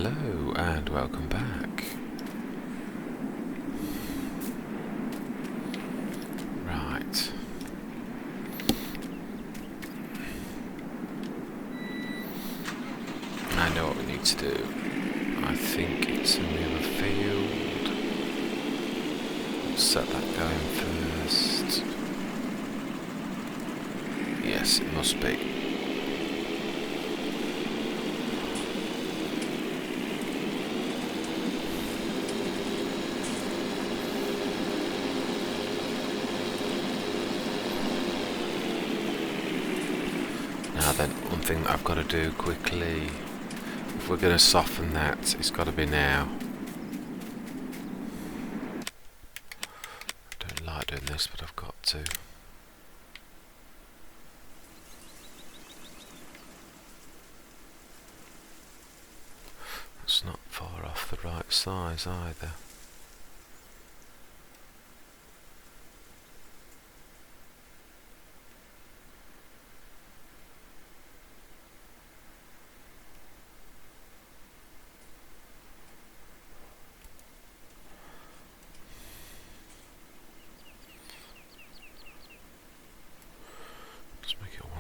Hello and welcome back. Right. I know what we need to do. I think it's in the other field. We'll set that going first. Yes, it must be. Now then, one thing that I've got to do quickly, if we're going to soften that, it's got to be now. I don't like doing this, but I've got to. It's not far off the right size either.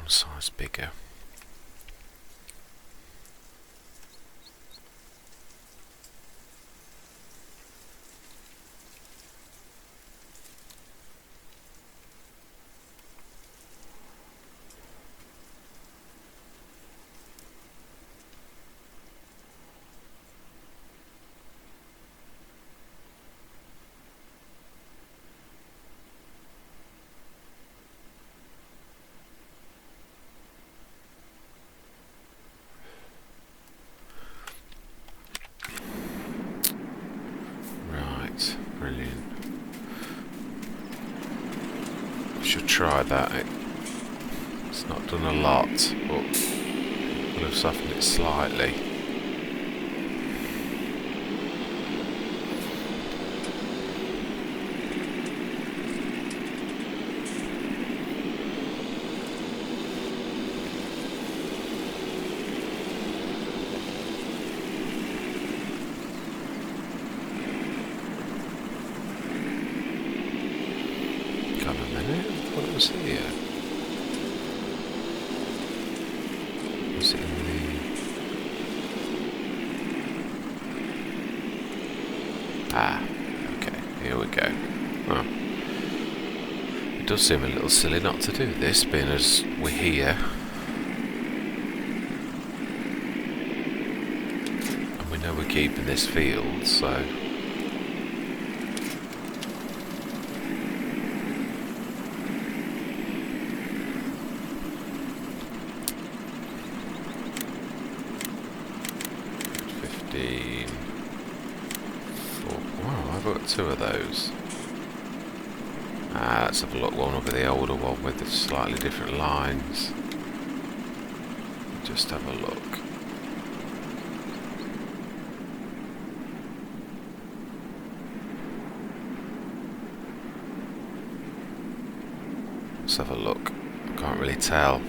Size bigger. Brilliant. Should try that. It's not done a lot, but we'll have softened it slightly. What was here? Was it in the... okay, here we go. Well, it does seem a little silly not to do this, being as we're here. And we know we're keeping this field, so... Wow, I've got two of those. Let's have a look. One will be the older one with the slightly different lines. Just have a look. Let's have a look. I can't really tell.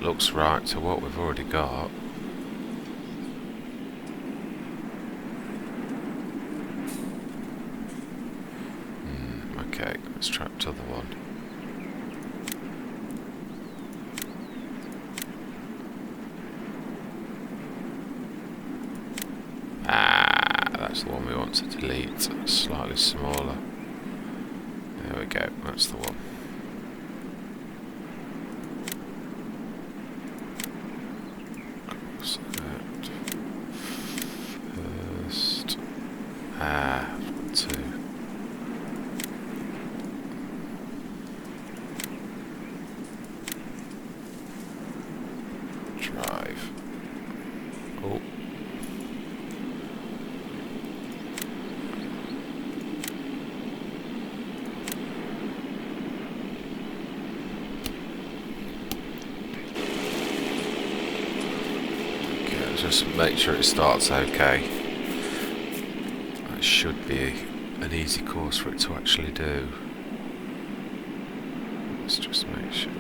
Looks right to what we've already got. Okay, let's try the other one. That's the one we want to delete. Slightly smaller. There we go, that's the one. I've got two. Drive. Oh. Okay, just make sure it starts okay. It should be an easy course for it to actually do. let's just make sure.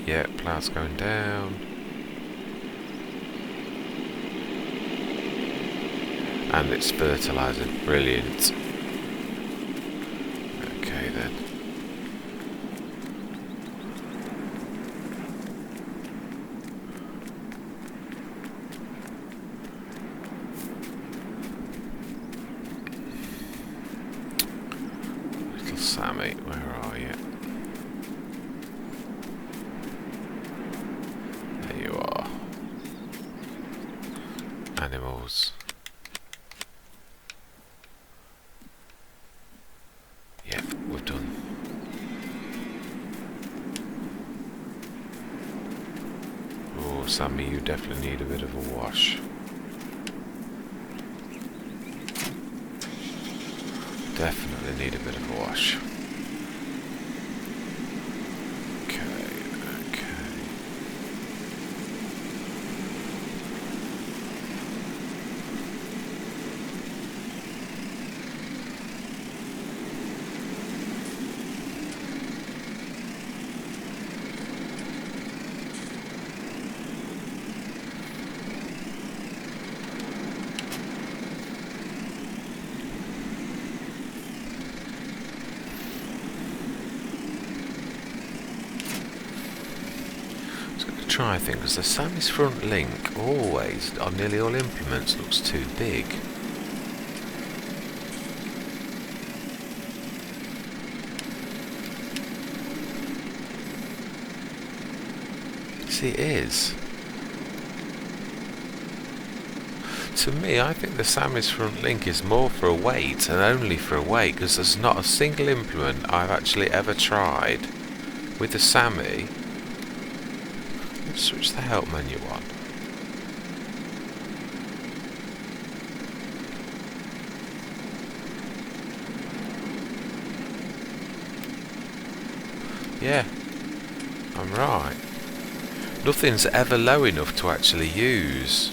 Yeah, plough's going down. And it's fertilising. Brilliant. Okay then. Little Sammy, where are you? There you are. Animals. Yeah, we're done. Oh, Sammy, you definitely need a bit of a wash. Definitely need a bit of a wash. Okay. Try thing, because the Sammy's front link always on nearly all implements looks too big. See, it is. To me, I think the Sammy's front link is more for a weight and only for a weight, because there's not a single implement I've actually ever tried with the Sammy. Switch the help menu on. Yeah, I'm right. Nothing's ever low enough to actually use.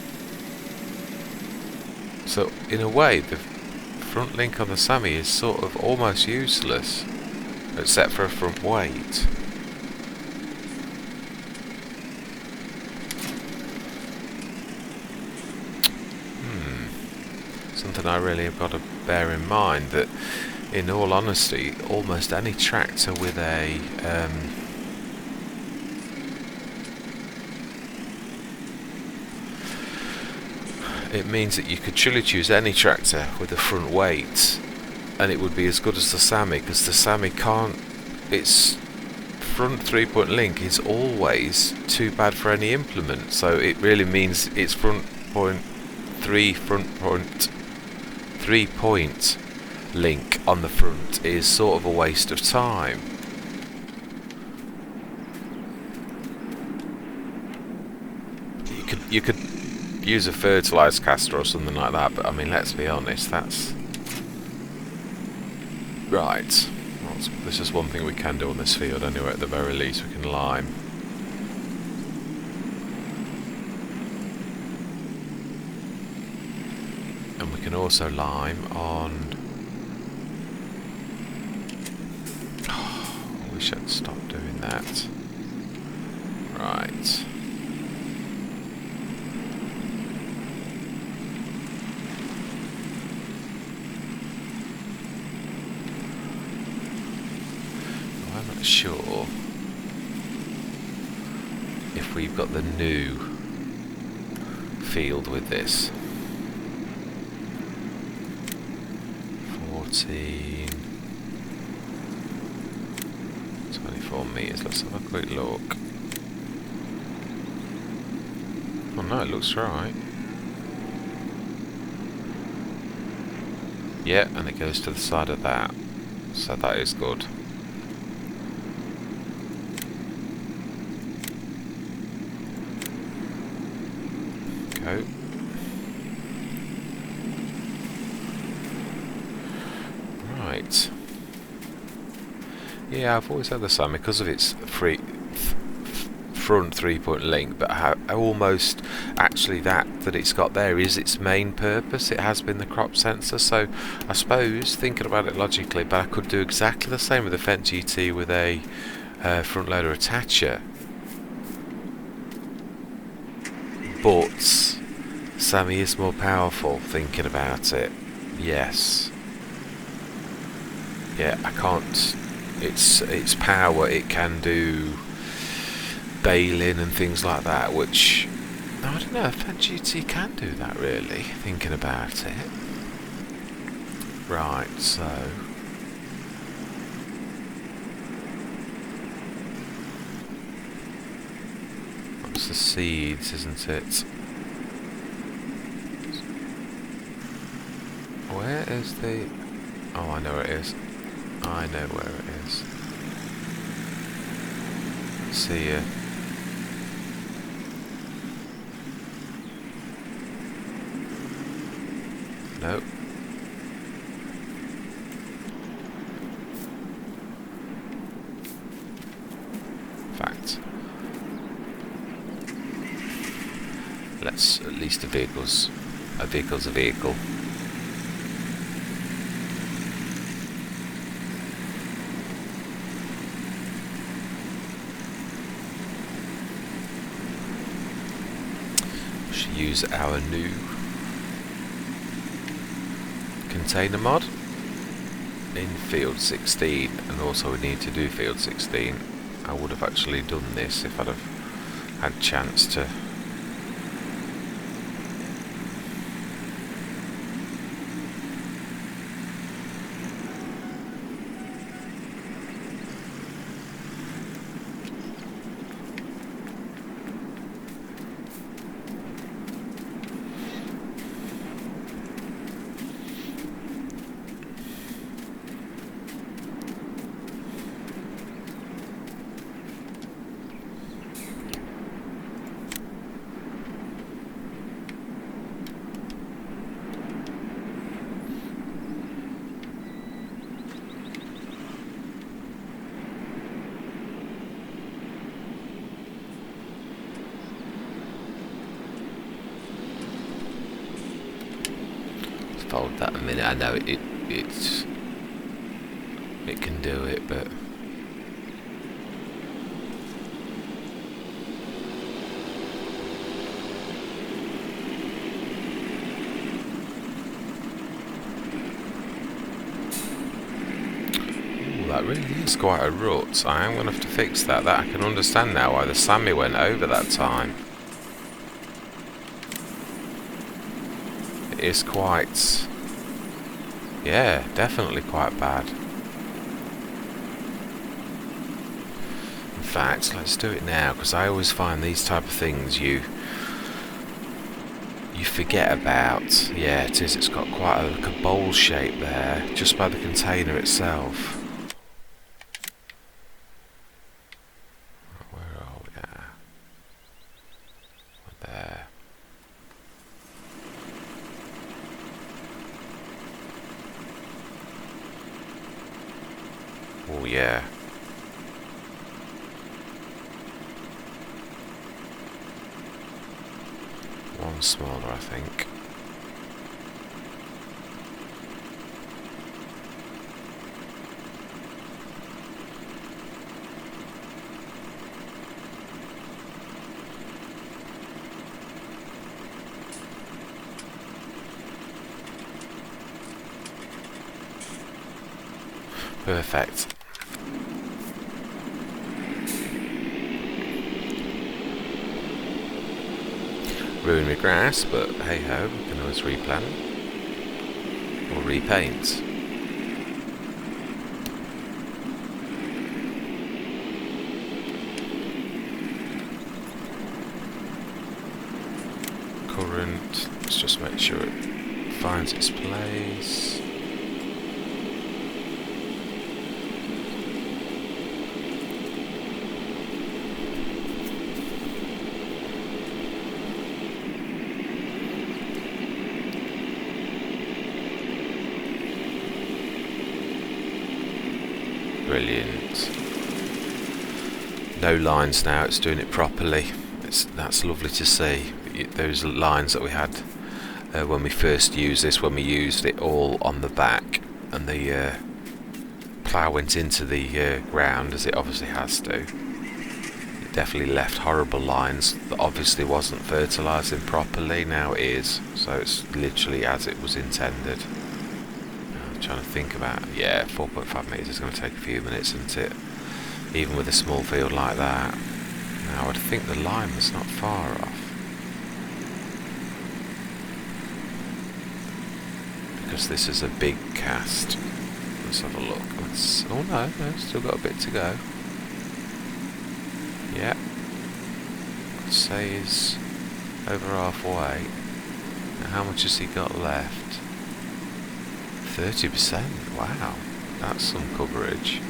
So in a way, the front link on the Sammy is sort of almost useless, except for a front weight. Something I really have got to bear in mind, that in all honesty, almost any tractor with a it means that you could truly choose any tractor with a front weight and it would be as good as the Sammy, because the Sammy can't, its front 3-point link is always too bad for any implement, so it really means its front point 3-point link on the front is sort of a waste of time. You could use a fertilised caster or something like that, but I mean, let's be honest, that's right. Well, there's just one thing we can do on this field anyway. At the very least, we can lime. And we can also lime on... Oh, we should stop doing that. Right. Well, I'm not sure if we've got the new field with this. 24 metres, let's have a quick look. Oh no, it looks right. Yeah, and it goes to the side of that, so that is good. Go. Right. Yeah, I've always had the Sammy because of its front 3-point link, but how almost actually that it's got there is its main purpose. It has been the crop sensor, so I suppose, thinking about it logically, but I could do exactly the same with the Fendt GT with a front loader attacher, but Sammy is more powerful. Thinking about it, yes, yeah, I can't. Its power. It can do baling and things like that, which I don't know if that GT can do that really. Thinking about it, right? So. It's the seeds, isn't it? Where is the... Oh, I know where it is. I know where it is. See ya. Nope. Fact. Let's at least a vehicle's a vehicle. We should use our new container mod in field 16, and also we need to do field 16. I would have actually done this if I'd have had a chance to. Hold that a minute. I know it can do it, but ooh, that really is quite a rut. I am going to have to fix that. That I can understand now why the Sammy went over that time. Is quite, yeah, definitely quite bad. In fact, let's do it now, because I always find these type of things you forget about. Yeah, it is. It's got quite like a bowl shape there, just by the container itself. Where are we at? We're there. Oh yeah. One smaller, I think. Perfect. Ruin my grass, but hey ho, we can always replant or repaint. Current, let's just make sure it finds its place. Brilliant. No lines now, it's doing it properly. That's lovely to see. Those lines that we had when we first used this, when we used it all on the back, and the plough went into the ground, as it obviously has to, it definitely left horrible lines that obviously wasn't fertilising properly. Now it is, so it's literally as it was intended. I'm trying to think about, 4.5 metres is going to take a few minutes, isn't it? Even with a small field like that. Now I'd think the line was not far off, because this is a big cast. Let's have a look. Oh no, still got a bit to go. Yeah, I'd say he's over halfway. Now how much has he got left? 30%. Wow, that's some coverage.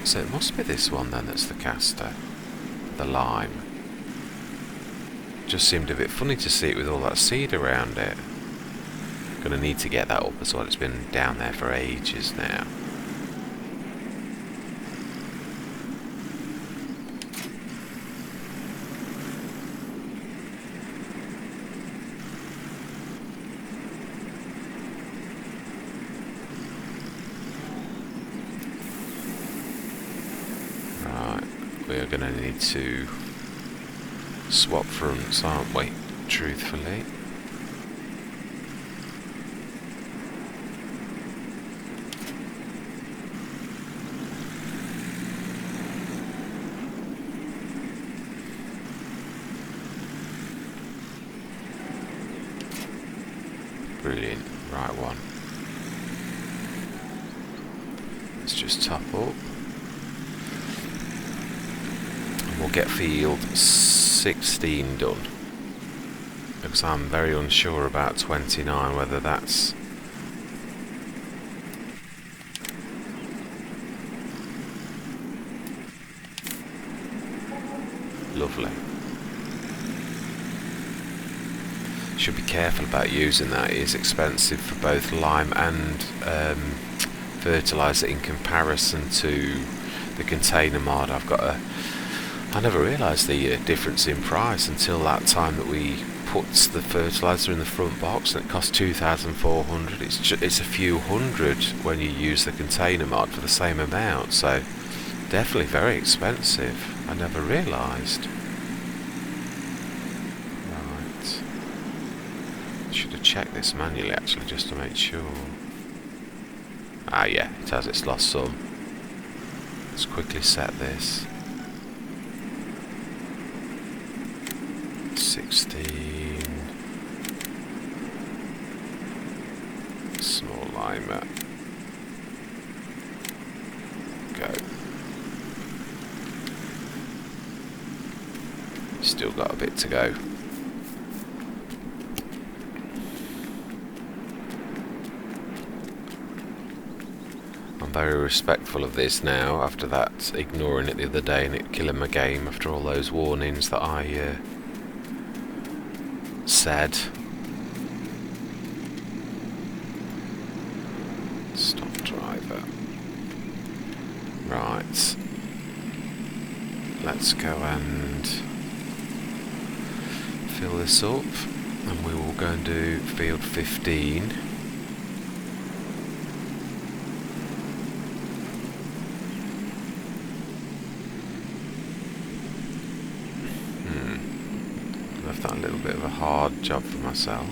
So it must be this one then that's the caster, the lime. Just seemed a bit funny to see it with all that seed around it. Gonna need to get that up as well, it's been down there for ages now. Right, we are gonna need to swap fronts, aren't we, truthfully? Brilliant, right one. Let's just top up. And we'll get field 16 done. Because I'm very unsure about 29, whether that's... Lovely. Should be careful about using that. It is expensive for both lime and fertiliser in comparison to the container mod. I never realised the difference in price until that time that we put the fertiliser in the front box, and it cost 2,400. It's a few hundred when you use the container mod for the same amount, so definitely very expensive. I never realised. Should have checked this manually actually, just to make sure. Ah yeah, it has, it's lost some. Let's quickly set this. 16. Small limer. Go. Still got a bit to go. I'm very respectful of this now, after that ignoring it the other day and it killing my game after all those warnings that I said. Stop driver. Right. Let's go and fill this up, and we will go and do field 15. Left that a little bit of a hard job for myself.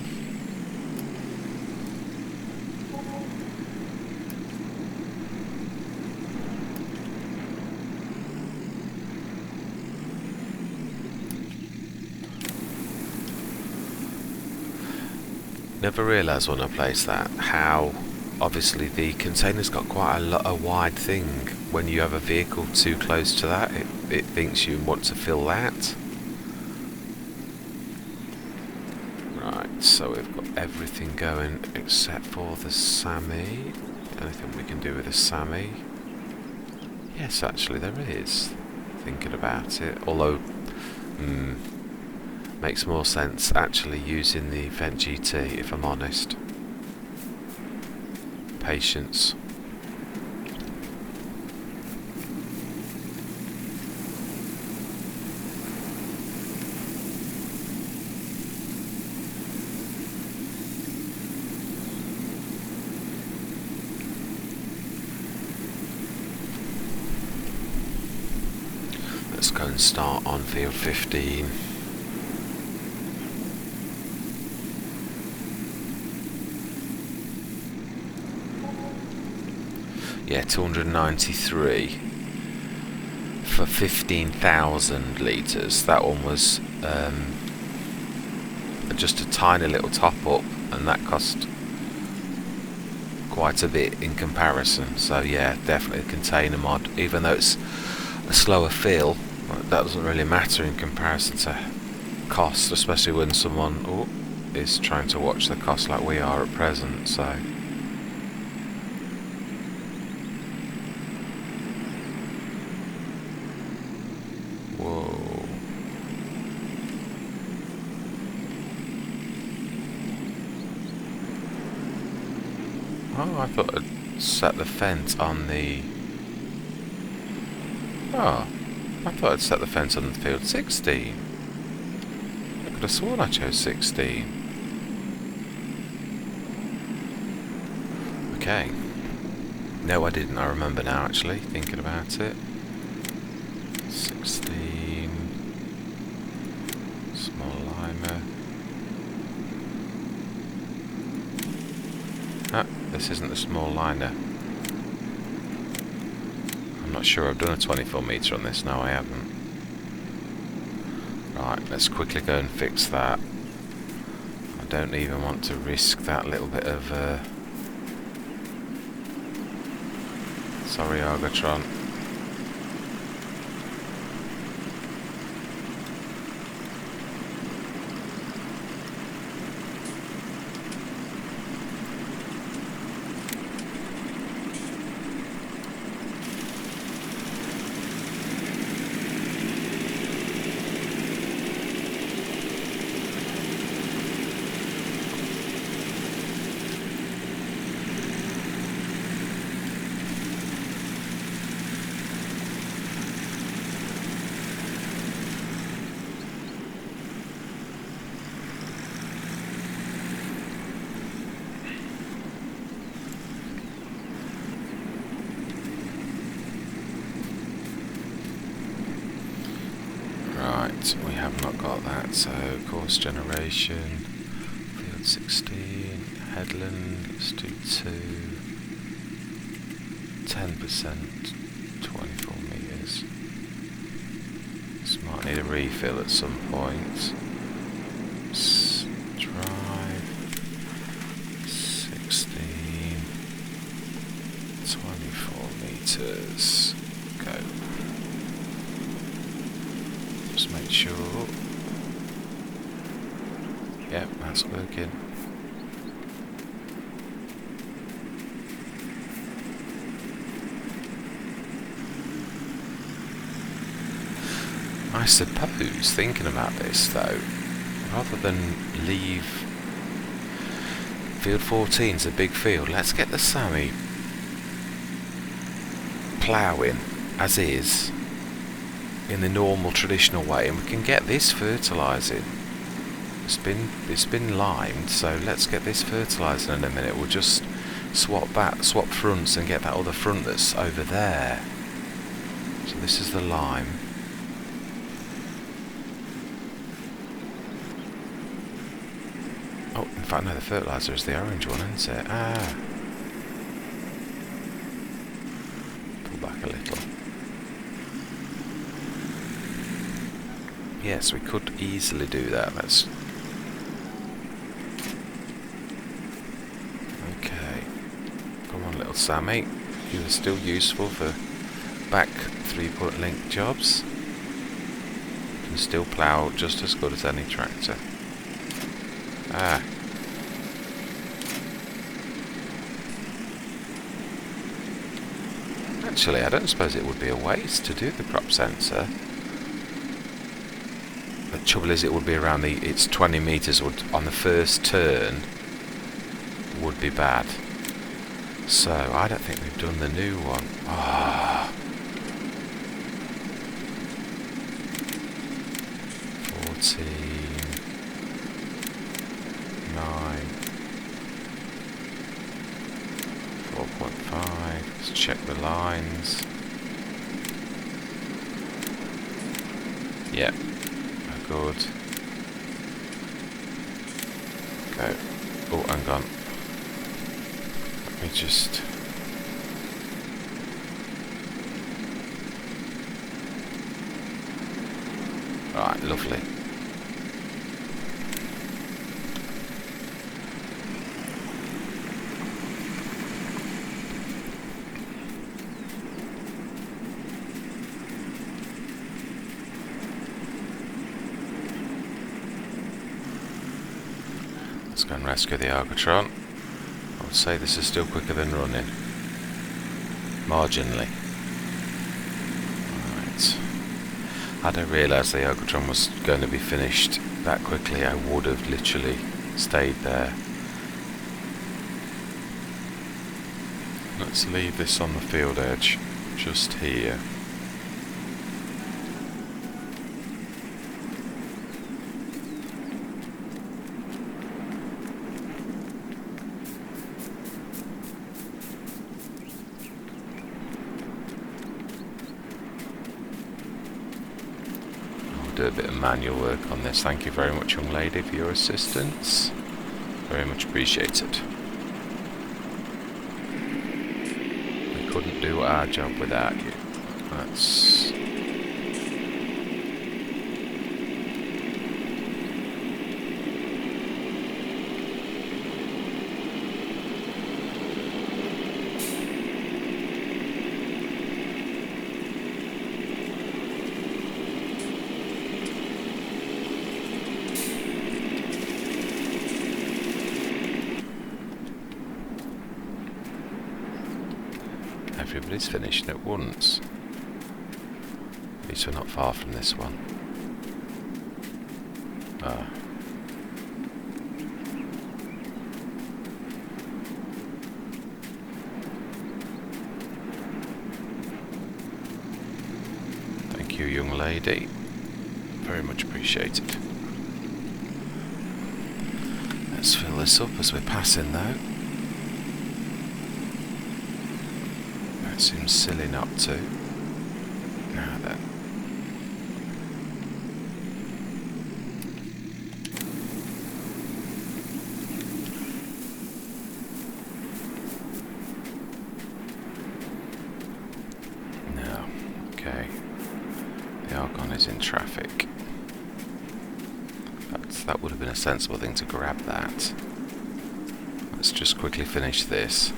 Never realised when I placed that how obviously the container's got quite a wide thing. When you have a vehicle too close to that, it thinks you want to fill that. Right, so we've got everything going except for the Sammy. Anything we can do with the Sammy? Yes, actually there is. Thinking about it, although makes more sense actually using the Vent GT, if I'm honest. Patience. let's go and start on field 15. Yeah, 293 for 15,000 litres. That one was just a tiny little top up, and that cost quite a bit in comparison. So yeah, definitely a container mod. Even though it's a slower fill, that doesn't really matter in comparison to cost, especially when someone is trying to watch the cost like we are at present. So oh, I thought I'd set the fence on the... Oh, I thought I'd set the fence on the field 16. I could have sworn I chose 16. Okay. No, I didn't. I remember now, actually, thinking about it. 16. Small limer. Ah, this isn't the small liner. I'm not sure I've done a 24 metre on this. No, I haven't. Right, let's quickly go and fix that. I don't even want to risk that little bit of... Sorry, Argotron. We have not got that, so course generation, field 16, headland, let's do 2, 10%, 24 metres. This might need a refill at some point. Drive, 16, 24 metres, go. Just make sure. Yep, that's working. I suppose, thinking about this though, rather than leave field 14's a big field, let's get the Sammy ploughing as is in the normal traditional way, and we can get this fertilising. It's been limed, so let's get this fertilising in a minute. We'll just swap fronts and get that other front that's over there. So this is the lime. Oh, in fact no, the fertiliser is the orange one, isn't it? Ah. Pull back a little. Yes, we could easily do that. That's okay. Come on, little Sammy. You are still useful for back 3-point link jobs. You can still plough just as good as any tractor. Ah. Actually, I don't suppose it would be a waste to do the crop sensor. The trouble is, it would be around it's 20 metres on the first turn would be bad. So I don't think we've done the new one. Ah. 14, 9, 4.5. Let's check the lines. Yeah. Good. Go. Oh, hang on. Let me just... Right, lovely. Let's go and rescue the Argotron. I would say this is still quicker than running. Marginally. Right. Had I realised the Argotron was going to be finished that quickly, I would have literally stayed there. Let's leave this on the field edge, just here. Do a bit of manual work on this. Thank you very much, young lady, for your assistance. Very much appreciated. We couldn't do our job without you. That's... Everybody's finishing at once. At least we're not far from this one. Ah. Thank you, young lady. Very much appreciated. Let's fill this up as we're passing though. Seems silly not to. Now then. No. Okay. The Argon is in traffic. That would have been a sensible thing to grab that. Let's just quickly finish this.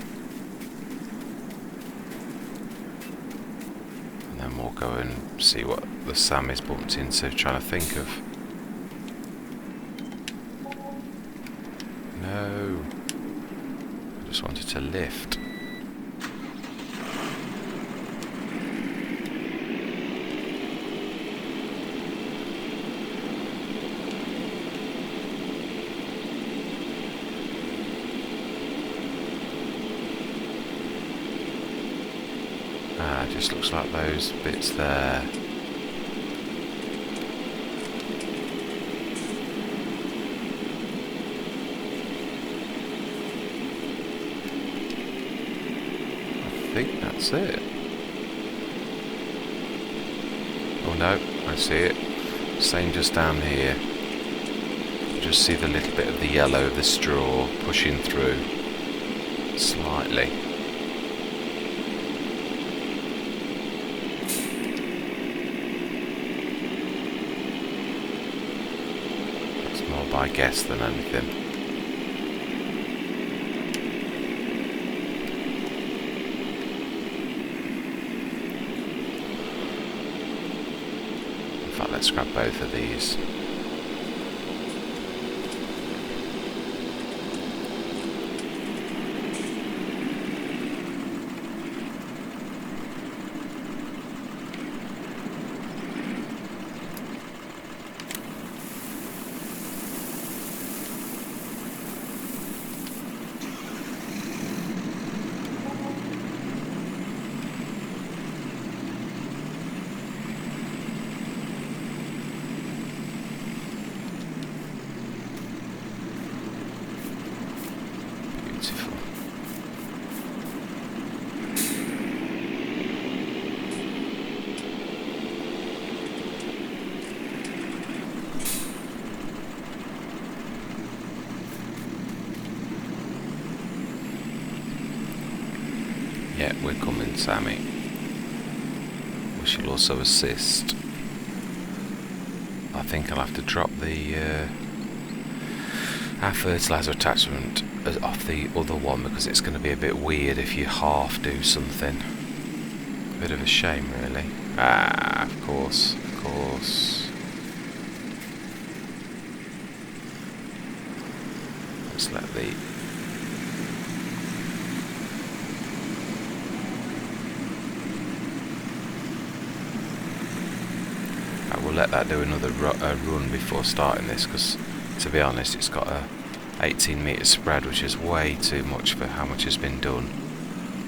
We'll go and see what the Sam is bumped into, trying to think of... No, I just wanted to lift. It just looks like those bits there. I think that's it. Oh no, I see it. Same just down here. You just see the little bit of the yellow of the straw pushing through slightly. By guess than anything. In fact, let's grab both of these. Yeah, we're coming, Sammy. We shall also assist. I think I'll have to drop the our fertiliser attachment off the other one, because it's going to be a bit weird if you half do something. Bit of a shame, really. Ah, of course, of course. Let's let the... I will let that do another run before starting this, because to be honest, it's got a 18 metre spread, which is way too much for how much has been done.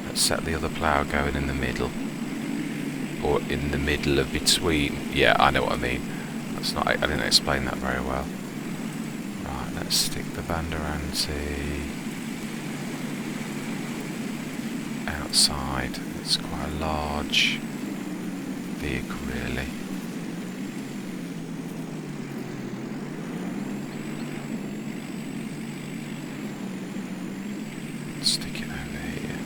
Let's set the other plough going in the middle, or in the middle of between. Yeah, I know what I mean. That's not. I didn't explain that very well. Right, let's stick the Banderanti outside. It's quite a large vehicle, really. Stick it over here.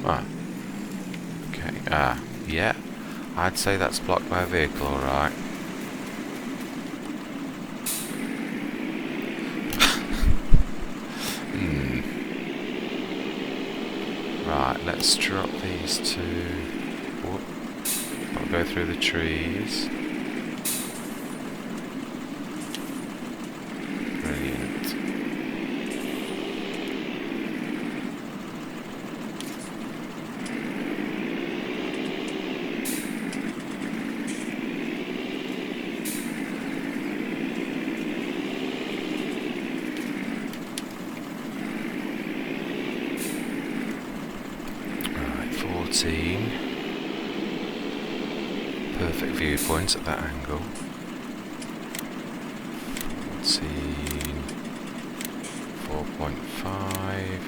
Ah. Okay. Ah. Yeah. I'd say that's blocked by a vehicle, alright. Right, let's drop these two. I'll go through the trees. Brilliant. Perfect viewpoints at that angle. 14, 4.5.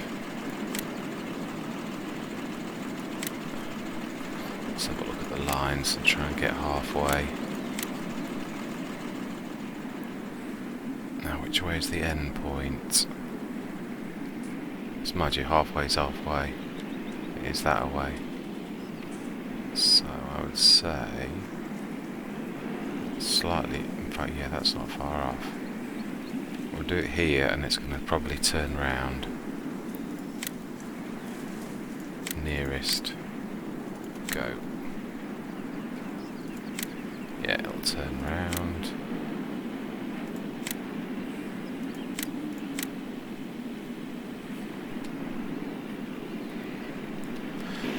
Let's have a look at the lines and try and get halfway. Now, which way is the end point? It's magic, halfway's halfway. Is that a way? So I would say slightly, in fact, yeah, that's not far off. We'll do it here, and it's going to probably turn round. Nearest. Go. Yeah, it'll turn round.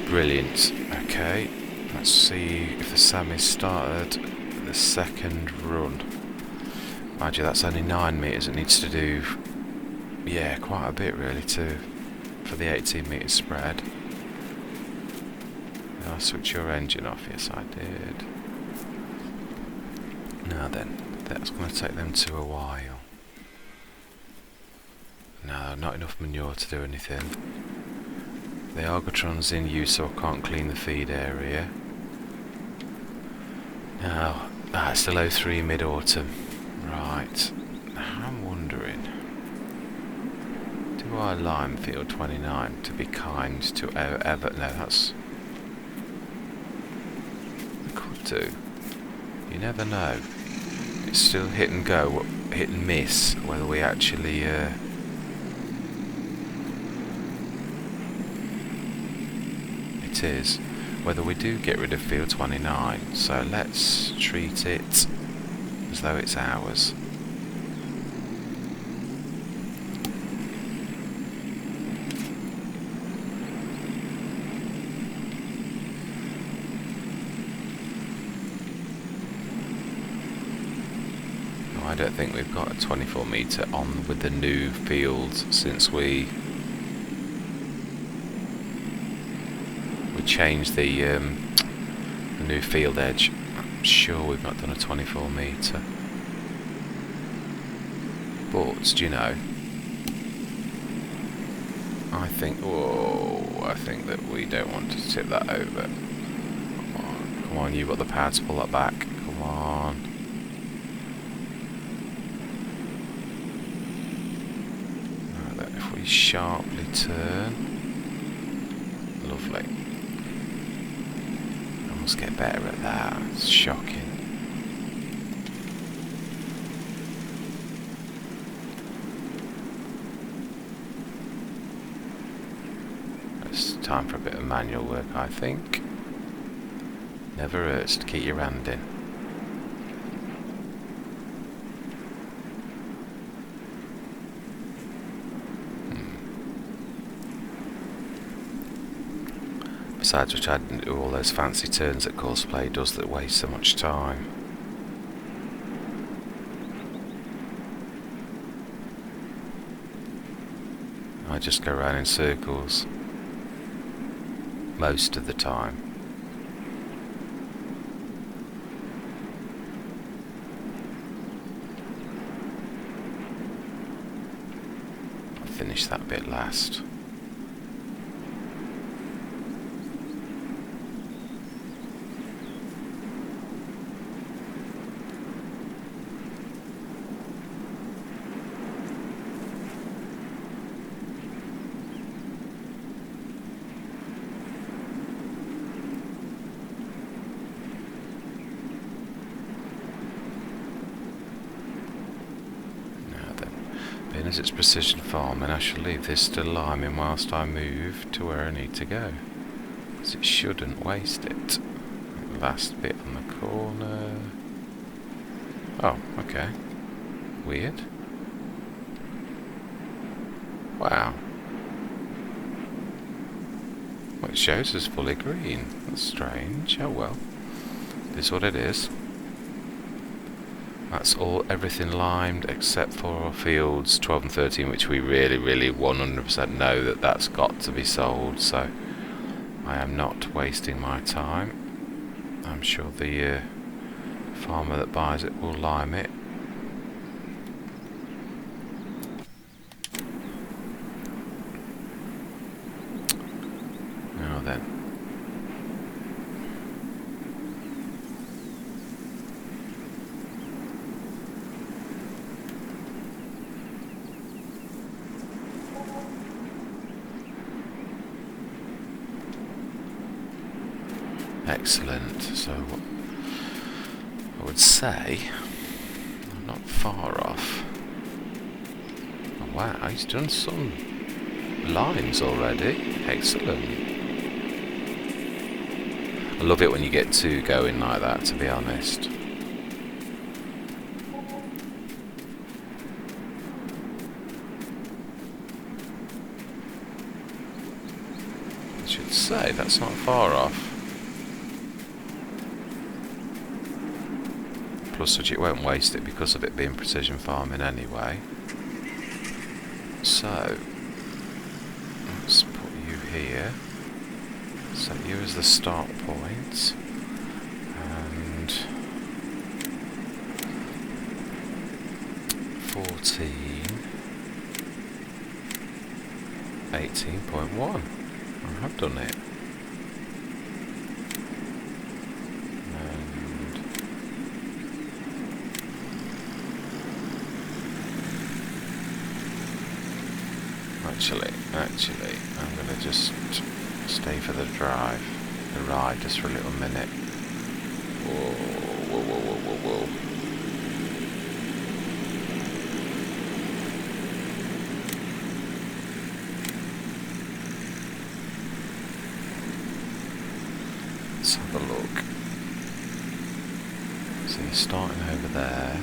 Brilliant. Okay, let's see if the Sammy started the second run. Mind you, that's only 9 metres. It needs to do, yeah, quite a bit really for the 18 metre spread. Did I switch your engine off? Yes, I did. Now then, that's going to take them to a while. No, not enough manure to do anything. The Argotron's in use, so I can't clean the feed area. Now, it's the low 3 mid-autumn. Right. I'm wondering, do I lime field 29 to be kind to ever? No, that's... I could do. You never know. It's still hit and go, hit and miss, whether we actually... It is. Whether we do get rid of field 29. So let's treat it as though it's ours. No, I don't think we've got a 24 metre on with the new fields since we changed the new field edge. I'm sure we've not done a 24 metre. But, do you know, I think that we don't want to tip that over. Come Come on, you've got the power to pull that back. Come on. Right then, if we sharply turn. Lovely. I must get better at that. It's shocking. It's time for a bit of manual work, I think. Never hurts to keep your hand in. Besides which, I didn't do all those fancy turns that Courseplay does that waste so much time. I just go around in circles most of the time. I'll finish that bit last. As it's precision farming, I shall leave this still liming whilst I move to where I need to go, because it shouldn't waste it. Last bit on the corner. Oh, okay. Weird. Wow. Well, it shows us fully green. That's strange. Oh well. This is what it is. That's everything limed except for fields 12 and 13, which we really 100% know that that's got to be sold, so I am not wasting my time. I'm sure the farmer that buys it will lime it. Now then. Excellent. So I would say I'm not far off. Oh, wow, he's done some lines already. Excellent. I love it when you get two going like that, to be honest. I should say that's not far off. Plus which it won't waste it because of it being precision farming anyway. So let's put you here, set you as the start point, and 14, 18.1. I have done it. Actually, I'm going to just stay for the ride just for a little minute. Whoa. Let's have a look. So you're starting over there.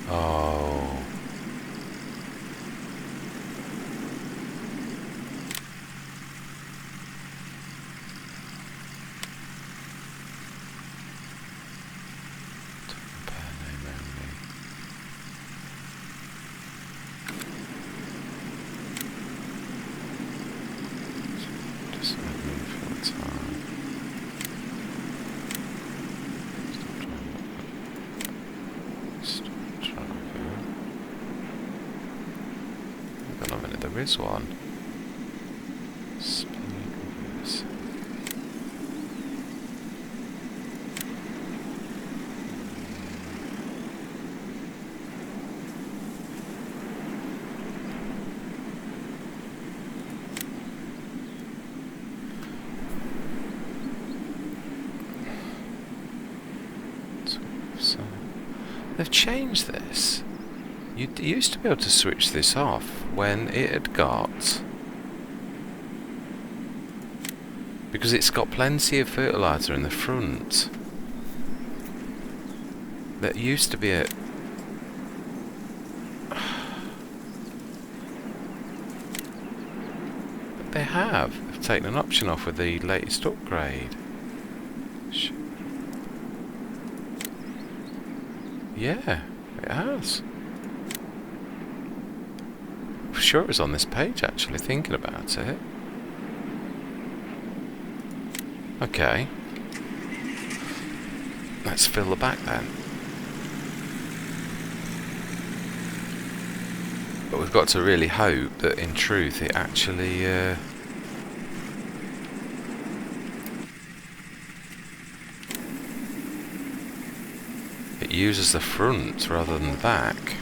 Oh. Hang on a minute, there is one. Speed reverse. So they've changed this. You used to be able to switch this off when it had got, because it's got plenty of fertiliser in the front. That used to be a they have. They've taken an option off with the latest upgrade. Yeah, it has. I'm sure it was on this page actually, thinking about it. Okay. Let's fill the back then. But we've got to really hope that in truth it actually it uses the front rather than the back.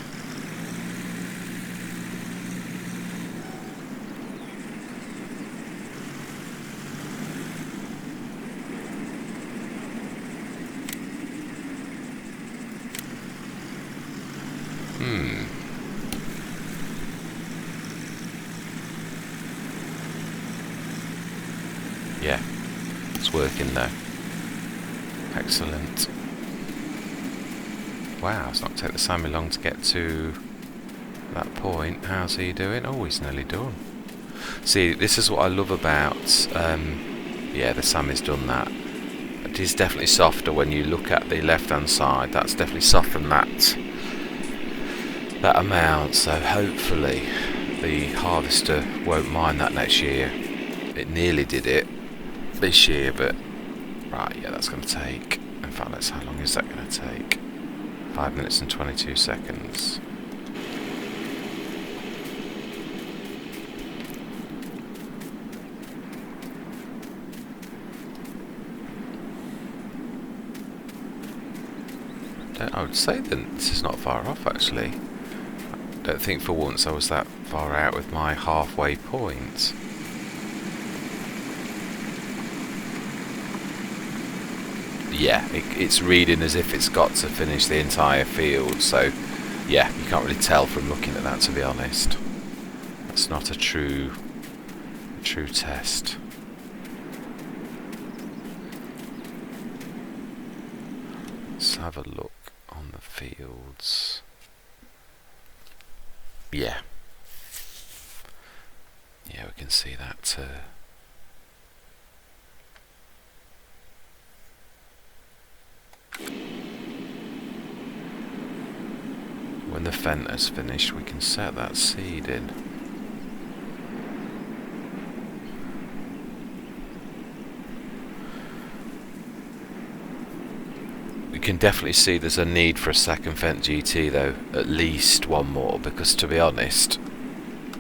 Yeah, it's working now. Excellent. Wow, it's not taken Sammy long to get to that point. How's he doing? Oh, he's nearly done. See, this is what I love about... yeah, the Sammy's done that. It is definitely softer when you look at the left-hand side. That's definitely softened that amount. So hopefully the harvester won't mind that next year. It nearly did it this year, but... Right, yeah, that's going to take... In fact, how long is that going to take? 5 minutes and 22 seconds. I would say that this is not far off actually. I don't think for once I was that far out with my halfway point. Yeah, it's reading as if it's got to finish the entire field, so yeah, you can't really tell from looking at that, to be honest. That's not a true test. Let's have a look on the fields. Yeah. Yeah, we can see that when the Fenta's finished, we can set that seed in. We can definitely see there's a need for a second Fent GT though, at least one more, because to be honest,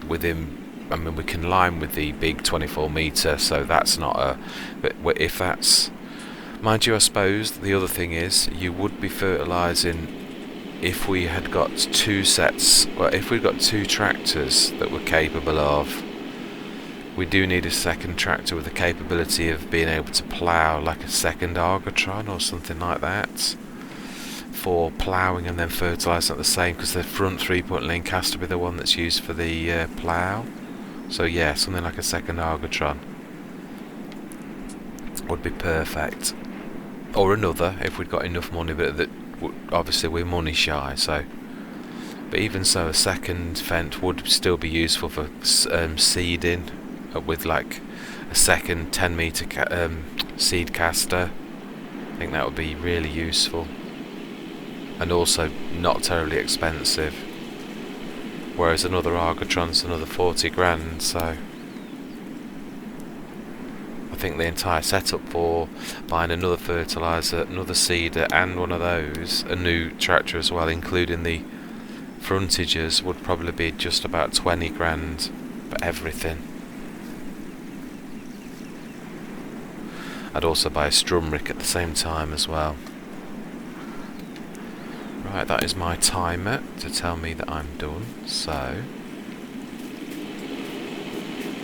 with him, I mean, we can line with the big 24 metre, so that's not a... But if that's... Mind you, I suppose the other thing is, you would be fertilising if we had got two sets, well, if we'd got two tractors that were capable of... We do need a second tractor with the capability of being able to plough, like a second Argotron or something like that, for ploughing and then fertilising at the same, because the front 3-point link has to be the one that's used for the plough. So yeah, something like a second Argotron would be perfect, or another if we'd got enough money, but that obviously we're money shy, so... But even so, a second Fent would still be useful for seeding, with like a second 10 metre seed caster. I think that would be really useful, and also not terribly expensive, whereas another Argotron's another 40 grand, so I think the entire setup for buying another fertiliser, another seeder and one of those, a new tractor as well, including the frontages would probably be just about 20 grand for everything. I'd also buy a strum rick at the same time as well. Right, that is my timer to tell me that I'm done, so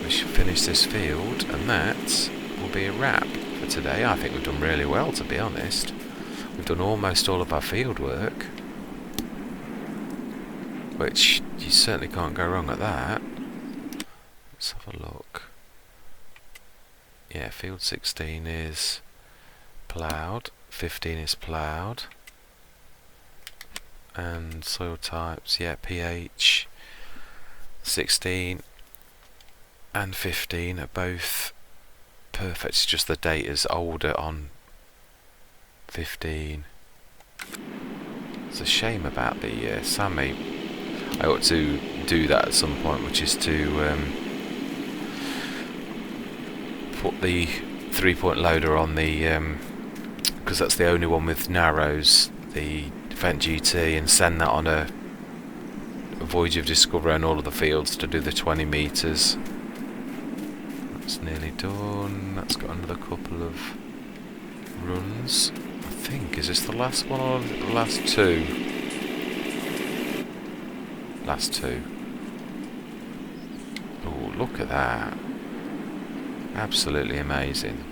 we should finish this field and that will be a wrap for today. I think we've done really well, to be honest. We've done almost all of our field work, which you certainly can't go wrong at that. Let's have a look. Yeah, field 16 is ploughed, 15 is ploughed, and soil types, yeah, pH 16 and 15 are both perfect. It's just the data's older on 15. It's a shame about the Sammy. I ought to do that at some point, which is to put the 3-point loader on the, because that's the only one with narrows, the Fendt GT, and send that on a voyage of discovery on all of the fields to do the 20 metres. That's nearly done. That's got another couple of runs. I think, is this the last one or the last two? Last two. Oh, look at that. Absolutely amazing.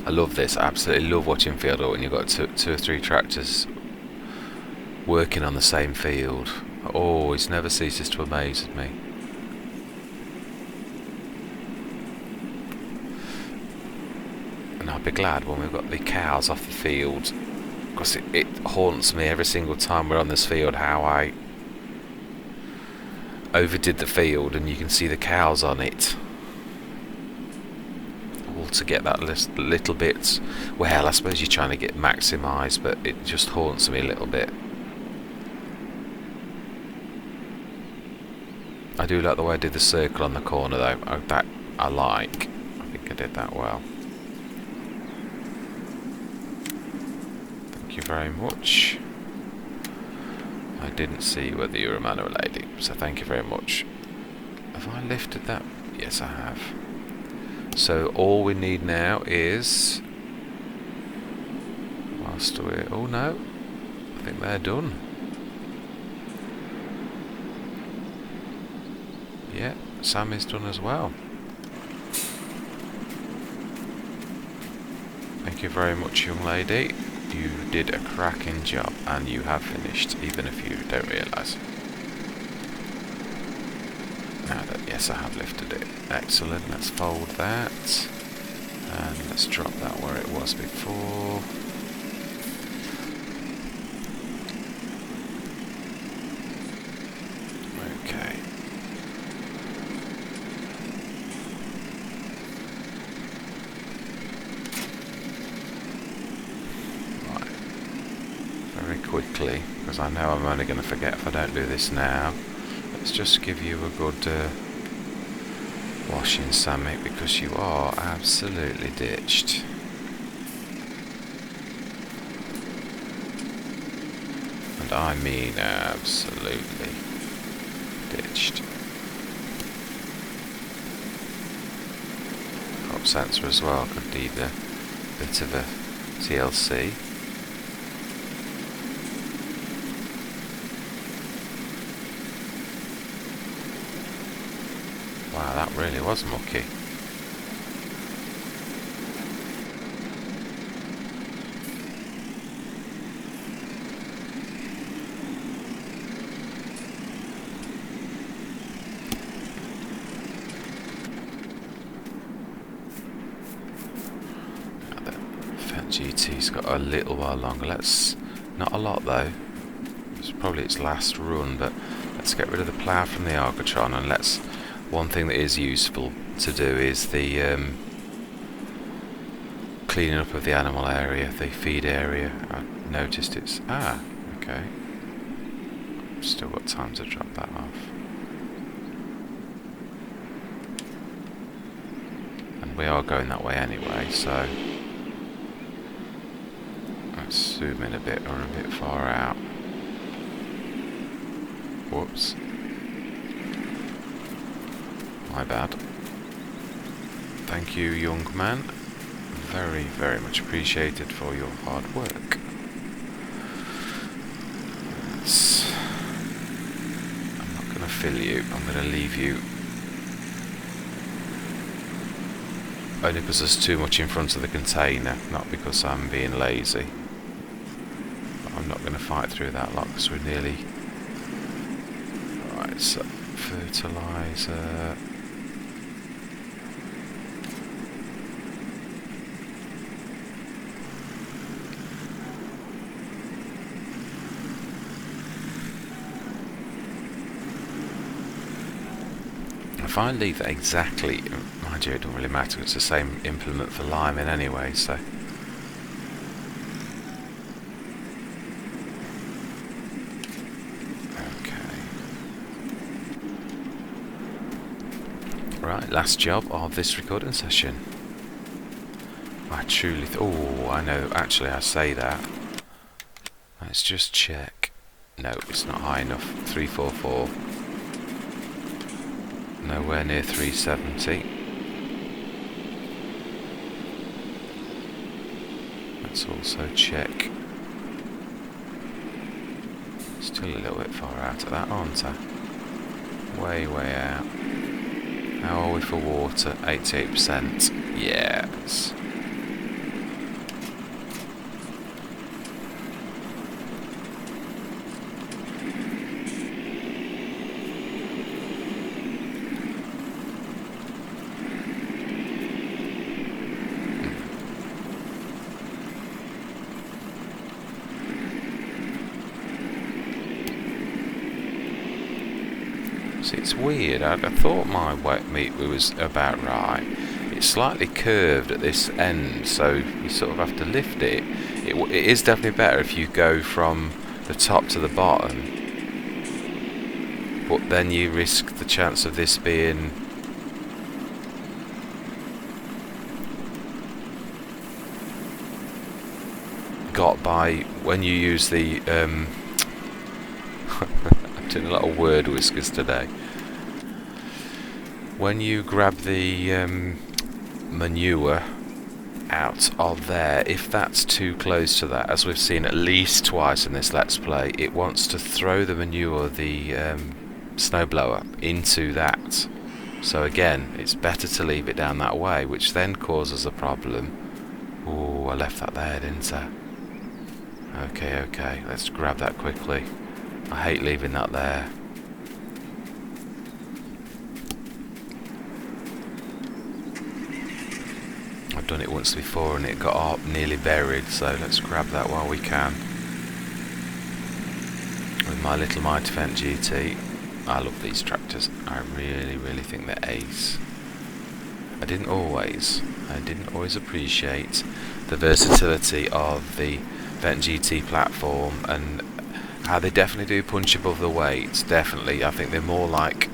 I love this. I absolutely love watching field work when you've got two or three tractors working on the same field. It always never ceases to amaze me. And I'll be glad when we've got the cows off the field, because it haunts me every single time we're on this field how I overdid the field and you can see the cows on it. All to get that little bit, well, I suppose you're trying to get maximised, but it just haunts me a little bit. I do like the way I did the circle on the corner though. That I like. I think I did that well. Thank you very much. I didn't see whether you were a man or a lady, so thank you very much. Have I lifted that? Yes, I have. So all we need now is, whilst we're, oh no, I think they're done. Yeah, Sam is done as well. Thank you very much, young lady. You did a cracking job, and you have finished, even if you don't realise. Now that, yes, I have lifted it. Excellent. Let's fold that, and let's drop that where it was before. Okay. Quickly, because I know I'm only going to forget if I don't do this now. Let's just give you a good washing, Sammy, because you are absolutely ditched. And I mean absolutely ditched. Crop sensor as well could need a bit of a TLC. Wow, that really was mucky. Now the Fendt GT's got a little while longer. Not a lot though. It's probably its last run, but let's get rid of the plough from the Argotron, and one thing that is useful to do is the cleaning up of the animal area, the feed area. I've noticed it's... okay. Still got time to drop that off. we are going that way anyway, so let's zoom in a bit, or a bit far out. Whoops. My bad. Thank you, young man. Very, very much appreciated for your hard work. I'm not going to fill you, I'm going to leave you. Only because there's too much in front of the container, not because I'm being lazy. But I'm not going to fight through that lot because we're nearly... Right, so fertiliser... If I leave that exactly, mind you, it doesn't really matter, it's the same implement for liming anyway, so. Okay. Right, last job of this recording session. I truly, oh, I know, actually I say that. Let's just check. No, it's not high enough, 344. Nowhere near 370. Let's also check. Still a little bit far out of that, aren't I? Way, way out. How are we for water? 88%. Yes. It's weird, I thought my wet meat was about right. It's slightly curved at this end, so you sort of have to lift it. It is definitely better if you go from the top to the bottom, but then you risk the chance of this being got by when you use the I'm doing a lot of word whiskers today. When you grab the manure out of there, if that's too close to that, as we've seen at least twice in this Let's Play, it wants to throw the manure, the snowblower, into that. So again, it's better to leave it down that way, which then causes a problem. Oh, I left that there, didn't I? Okay, let's grab that quickly. I hate leaving that there. I've done it once before and it got up nearly buried, so let's grab that while we can. With my little Mighty Fendt GT. I love these tractors. I really, really think they're ace. I didn't always appreciate the versatility of the Fendt GT platform and how they definitely do punch above the weight. Definitely, I think they're more like,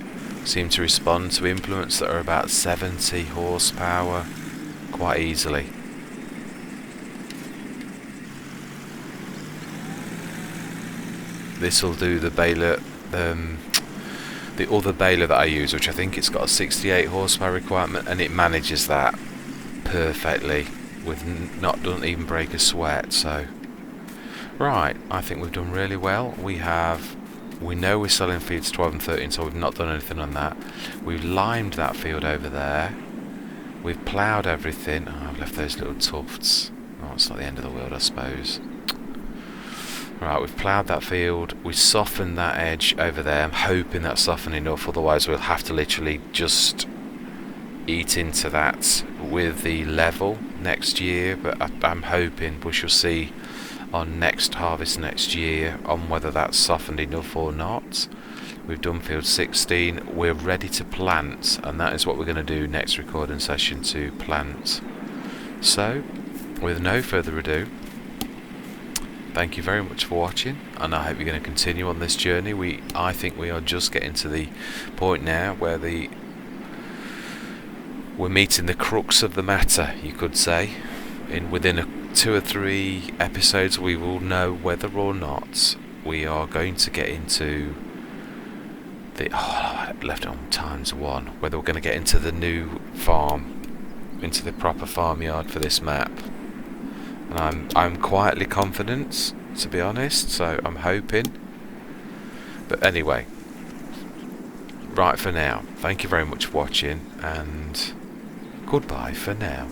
seem to respond to implements that are about 70 horsepower quite easily. This will do the baler, the other baler that I use, which I think it's got a 68 horsepower requirement, and it manages that perfectly with doesn't even break a sweat. So right, I think we've done really well. We know we're selling fields 12 and 13, so we've not done anything on that. We've limed that field over there. We've ploughed everything. Oh, I've left those little tufts. Oh, it's not the end of the world, I suppose. Right, we've ploughed that field. We softened that edge over there. I'm hoping that's softened enough, otherwise we'll have to literally just eat into that with the level next year. But I'm hoping we shall see on next harvest next year on whether that's softened enough or not. We've done field 16. We're ready to plant, and that is what we're going to do next recording session, to plant. So, with no further ado, thank you very much for watching, and I hope you're going to continue on this journey. I think we are just getting to the point now where the we're meeting the crux of the matter, you could say. Within 2 or 3 episodes we will know whether or not we are going to get into the I left it on ×1, whether we're going to get into the new farm, into the proper farmyard for this map. And I'm quietly confident, to be honest, so I'm hoping. But anyway, right for now, thank you very much for watching, and goodbye for now.